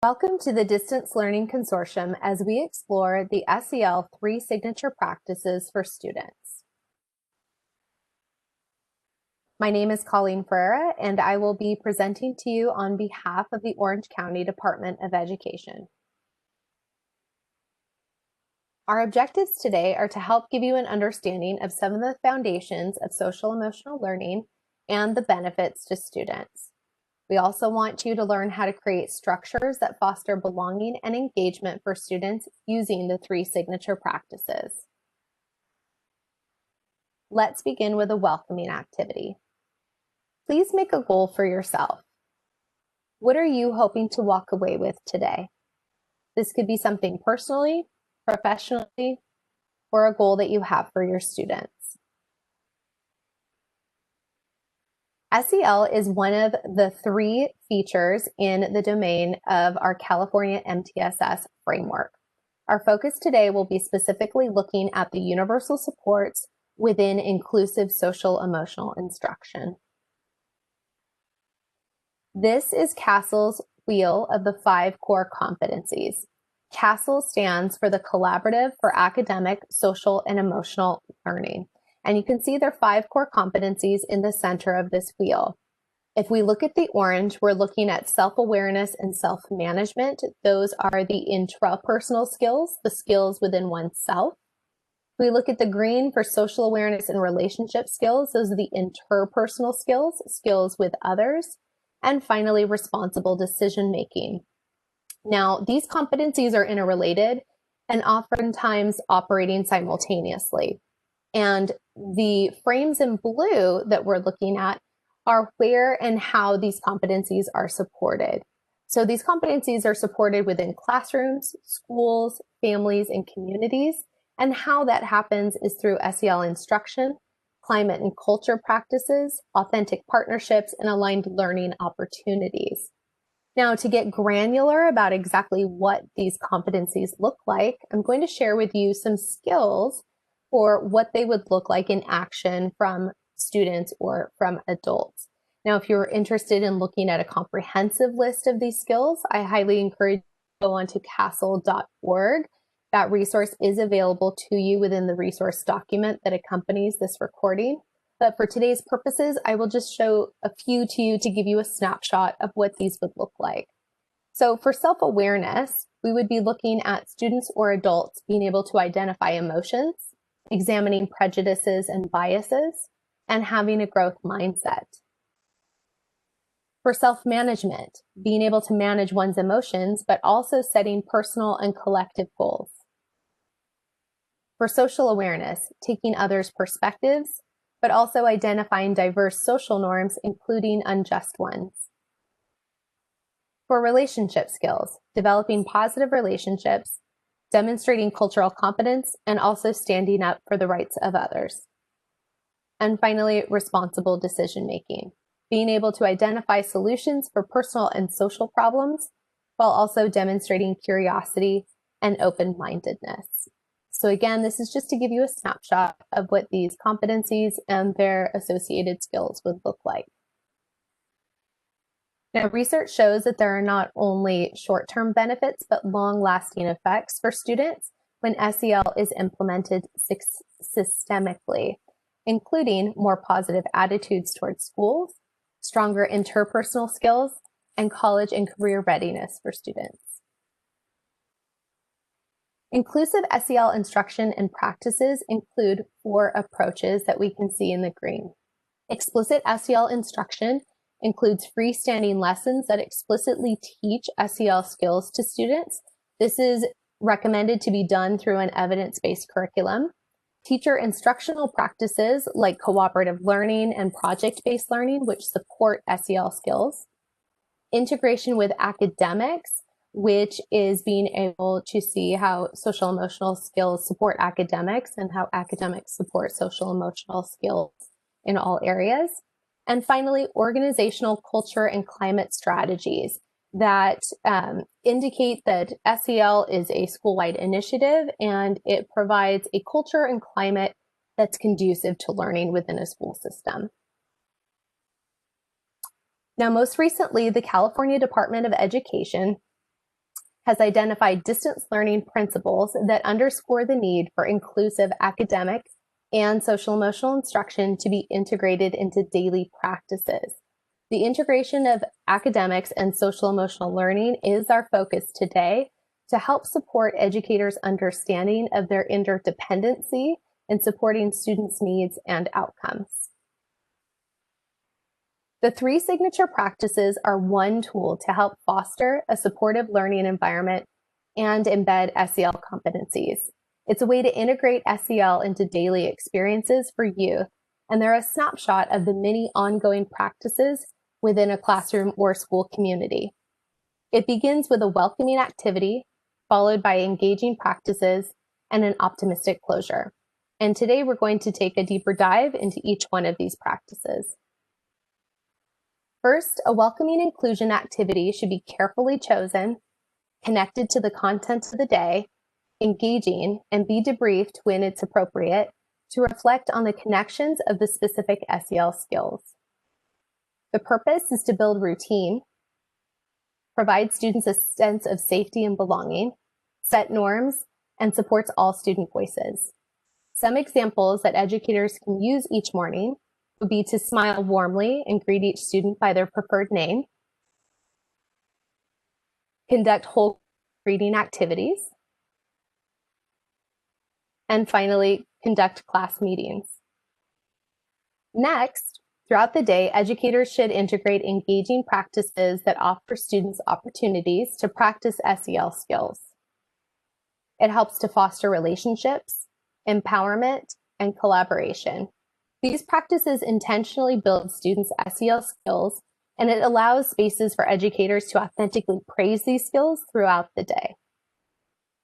Welcome to the Distance Learning Consortium as we explore the SEL 3 signature practices for students. My name is Colleen Ferreira, and I will be presenting to you on behalf of the Orange County Department of Education. Our objectives today are to help give you an understanding of some of the foundations of social-emotional learning and the benefits to students. We also want you to learn how to create structures that foster belonging and engagement for students using the 3 signature practices. Let's begin with a welcoming activity. Please make a goal for yourself. What are you hoping to walk away with today? This could be something personally, professionally, or a goal that you have for your students. SEL is one of the 3 features in the domain of our California MTSS framework. Our focus today will be specifically looking at the universal supports within inclusive social-emotional instruction. This is CASEL's wheel of the 5 core competencies. CASEL stands for the Collaborative for Academic, Social, and Emotional Learning. And you can see there are 5 core competencies in the center of this wheel. If we look at the orange, we're looking at self-awareness and self-management. Those are the intrapersonal skills, the skills within oneself. If we look at the green for social awareness and relationship skills, those are the interpersonal skills, skills with others. And finally, responsible decision-making. Now, these competencies are interrelated and oftentimes operating simultaneously. And the frames in blue that we're looking at are where and how these competencies are supported. So these competencies are supported within classrooms, schools, families, and communities. And how that happens is through SEL instruction, climate and culture practices, authentic partnerships, and aligned learning opportunities. Now, to get granular about exactly what these competencies look like, I'm going to share with you some skills for what they would look like in action from students or from adults. Now, if you're interested in looking at a comprehensive list of these skills, I highly encourage you to go onto casel.org. That resource is available to you within the resource document that accompanies this recording. But for today's purposes, I will just show a few to you to give you a snapshot of what these would look like. So for self-awareness, we would be looking at students or adults being able to identify emotions, examining prejudices and biases, and having a growth mindset. For self-management, being able to manage one's emotions, but also setting personal and collective goals. For social awareness, taking others' perspectives, but also identifying diverse social norms, including unjust ones. For relationship skills, developing positive relationships, demonstrating cultural competence, and also standing up for the rights of others. And finally, responsible decision-making, being able to identify solutions for personal and social problems, while also demonstrating curiosity and open-mindedness. So again, this is just to give you a snapshot of what these competencies and their associated skills would look like. Now, research shows that there are not only short-term benefits, but long-lasting effects for students when SEL is implemented systemically, including more positive attitudes towards schools, stronger interpersonal skills, and college and career readiness for students. Inclusive SEL instruction and practices include 4 approaches that we can see in the green. Explicit SEL instruction includes freestanding lessons that explicitly teach SEL skills to students. This is recommended to be done through an evidence-based curriculum. Teacher instructional practices like cooperative learning and project-based learning, which support SEL skills. Integration with academics, which is being able to see how social emotional skills support academics and how academics support social emotional skills in all areas. And finally, organizational culture and climate strategies that indicate that SEL is a school-wide initiative and it provides a culture and climate that's conducive to learning within a school system. Now, most recently, the California Department of Education has identified distance learning principles that underscore the need for inclusive academic and social emotional instruction to be integrated into daily practices. The integration of academics and social emotional learning is our focus today to help support educators' understanding of their interdependency in supporting students' needs and outcomes. The 3 signature practices are one tool to help foster a supportive learning environment and embed SEL competencies. It's a way to integrate SEL into daily experiences for youth, and they're a snapshot of the many ongoing practices within a classroom or school community. It begins with a welcoming activity, followed by engaging practices and an optimistic closure. And today we're going to take a deeper dive into each one of these practices. First, a welcoming inclusion activity should be carefully chosen, connected to the content of the day, engaging, and be debriefed when it's appropriate to reflect on the connections of the specific SEL skills. The purpose is to build routine, provide students a sense of safety and belonging, set norms, and supports all student voices. Some examples that educators can use each morning would be to smile warmly and greet each student by their preferred name, conduct whole greeting activities, and finally, conduct class meetings. Next, throughout the day, educators should integrate engaging practices that offer students opportunities to practice SEL skills. It helps to foster relationships, empowerment, and collaboration. These practices intentionally build students' SEL skills, and it allows spaces for educators to authentically praise these skills throughout the day.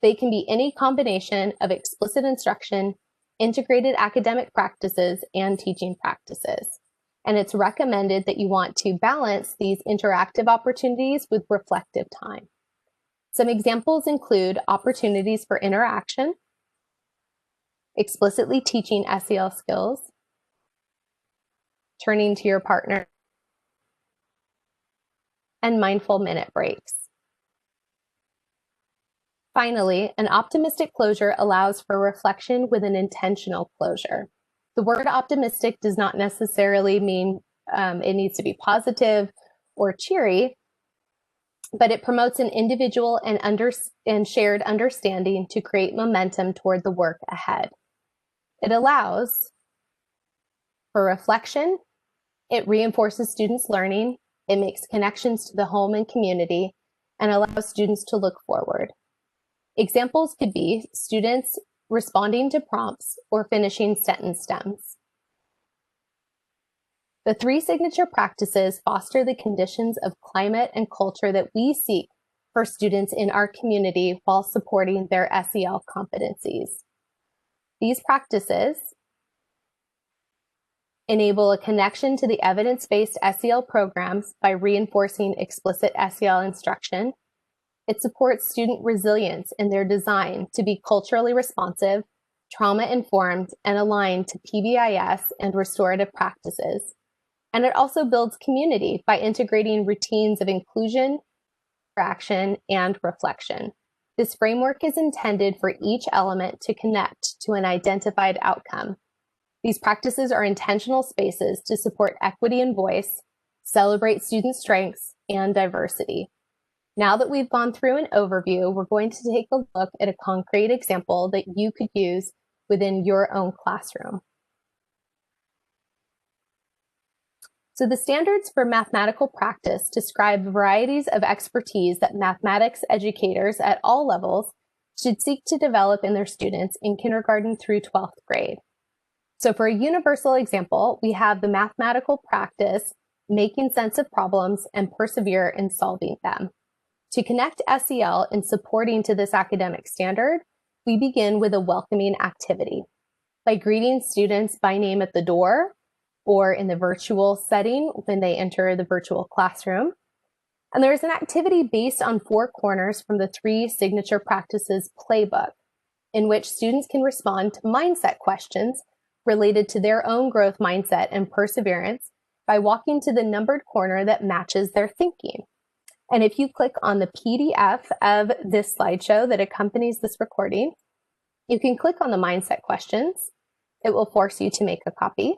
They can be any combination of explicit instruction, integrated academic practices, and teaching practices. And it's recommended that you want to balance these interactive opportunities with reflective time. Some examples include opportunities for interaction, explicitly teaching SEL skills, turning to your partner, and mindful minute breaks. Finally, an optimistic closure allows for reflection with an intentional closure. The word optimistic does not necessarily mean it needs to be positive or cheery, but it promotes an individual and shared understanding to create momentum toward the work ahead. It allows for reflection, it reinforces students' learning, it makes connections to the home and community, and allows students to look forward. Examples could be students responding to prompts or finishing sentence stems. The 3 signature practices foster the conditions of climate and culture that we seek for students in our community while supporting their SEL competencies. These practices enable a connection to the evidence-based SEL programs by reinforcing explicit SEL instruction. It supports student resilience in their design to be culturally responsive, trauma-informed, and aligned to PBIS and restorative practices. And it also builds community by integrating routines of inclusion, interaction, and reflection. This framework is intended for each element to connect to an identified outcome. These practices are intentional spaces to support equity and voice, celebrate student strengths, and diversity. Now that we've gone through an overview, we're going to take a look at a concrete example that you could use within your own classroom. So the standards for mathematical practice describe varieties of expertise that mathematics educators at all levels should seek to develop in their students in kindergarten through 12th grade. So for a universal example, we have the mathematical practice, making sense of problems and persevere in solving them. To connect SEL in supporting to this academic standard, we begin with a welcoming activity by greeting students by name at the door or in the virtual setting when they enter the virtual classroom. And there's an activity based on 4 corners from the 3 signature practices playbook, in which students can respond to mindset questions related to their own growth mindset and perseverance by walking to the numbered corner that matches their thinking. And if you click on the PDF of this slideshow that accompanies this recording, you can click on the mindset questions. It will force you to make a copy.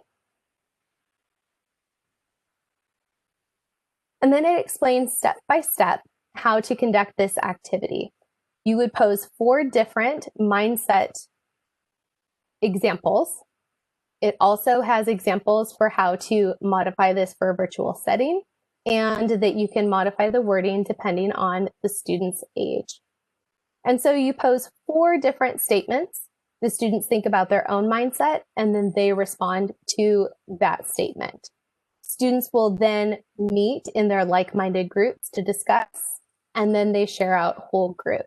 And then it explains step by step how to conduct this activity. You would pose 4 different mindset examples. It also has examples for how to modify this for a virtual setting, and that you can modify the wording depending on the student's age. And so you pose 4 different statements. The students think about their own mindset, and then they respond to that statement. Students will then meet in their like-minded groups to discuss, and then they share out whole group.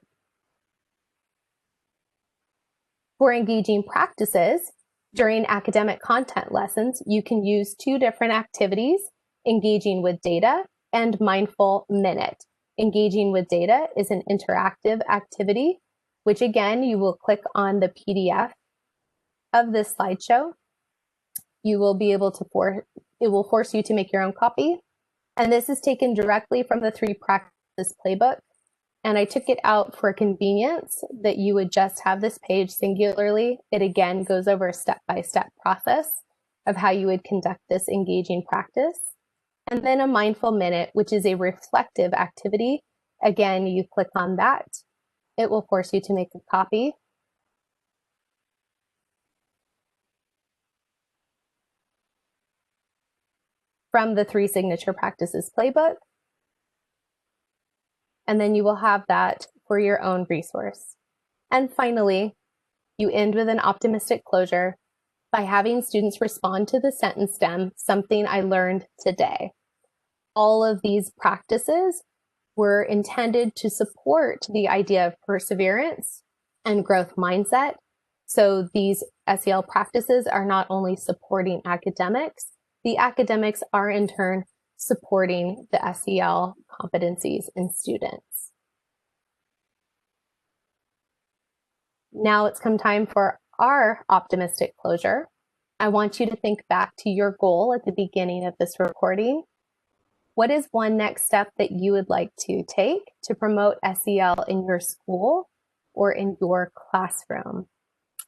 For engaging practices, during academic content lessons, you can use 2 different activities, engaging with data and mindful minute. Engaging with data is an interactive activity, which again, you will click on the PDF of this slideshow. You will be able to, it will force you to make your own copy. And this is taken directly from the 3 practice playbook. And I took it out for convenience that you would just have this page singularly. It again goes over a step-by-step process of how you would conduct this engaging practice. And then a mindful minute, which is a reflective activity. Again, you click on that. It will force you to make a copy. From the 3 signature practices playbook. And then you will have that for your own resource. And finally, you end with an optimistic closure by having students respond to the sentence stem, something I learned today. All of these practices were intended to support the idea of perseverance and growth mindset. So these SEL practices are not only supporting academics, the academics are in turn supporting the SEL competencies in students. Now it's come time for our optimistic closure. I want you to think back to your goal at the beginning of this recording. What is one next step that you would like to take to promote SEL in your school or in your classroom?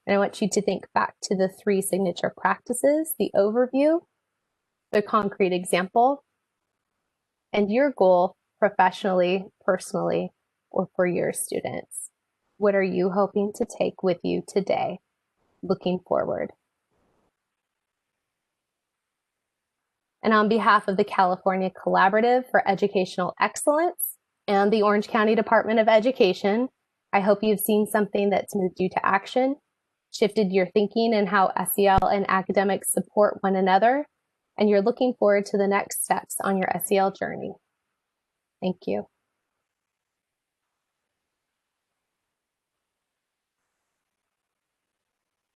And I want you to think back to the 3 signature practices, the overview, the concrete example, and your goal professionally, personally, or for your students. What are you hoping to take with you today, looking forward? And on behalf of the California Collaborative for Educational Excellence and the Orange County Department of Education, I hope you've seen something that's moved you to action, shifted your thinking and how SEL and academics support one another, and you're looking forward to the next steps on your SEL journey. Thank you.